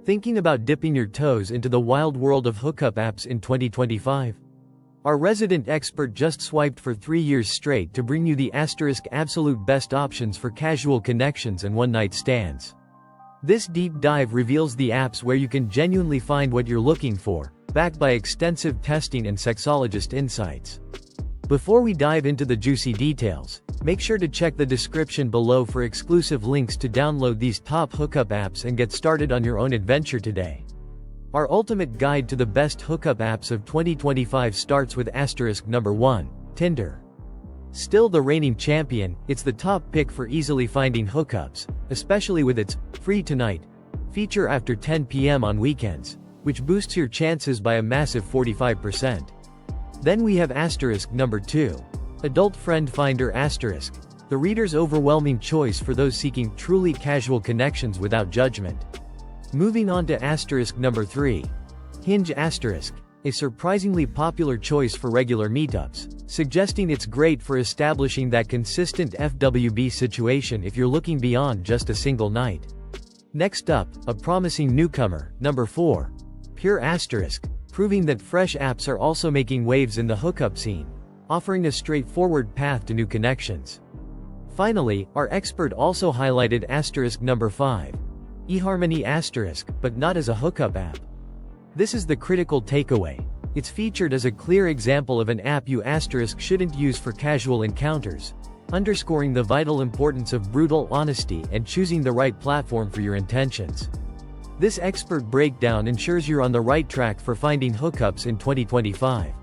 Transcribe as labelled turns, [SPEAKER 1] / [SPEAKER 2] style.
[SPEAKER 1] Thinking about dipping your toes into the wild world of hookup apps in 2025? Our resident expert just swiped for 3 years straight to bring you the absolute best options for casual connections and one-night stands. This deep dive reveals the apps where you can genuinely find what you're looking for, backed by extensive testing and Sexologist insights. Before we dive into the juicy details, make sure to check the description below for exclusive links to download these top hookup apps and get started on your own adventure today. Our ultimate guide to the best hookup apps of 2025 starts with number 1, Tinder. Still the reigning champion, it's the top pick for easily finding hookups, especially with its "free tonight" feature after 10 p.m. on weekends, which boosts your chances by a massive 45%. Then we have number 2, AdultFriendFinder*, the reader's overwhelming choice for those seeking truly casual connections without judgment. Moving on to number 3, Hinge*, a surprisingly popular choice for regular meetups, suggesting it's great for establishing that consistent FWB situation if you're looking beyond just a single night. Next up, a promising newcomer, number 4, Pure*, proving that fresh apps are also making waves in the hookup scene, offering a straightforward path to new connections. Finally, our expert also highlighted number 5, eharmony*, but not as a hookup app. This is the critical takeaway. It's featured as a clear example of an app you shouldn't use for casual encounters, underscoring the vital importance of brutal honesty and choosing the right platform for your intentions. This expert breakdown ensures you're on the right track for finding hookups in 2025.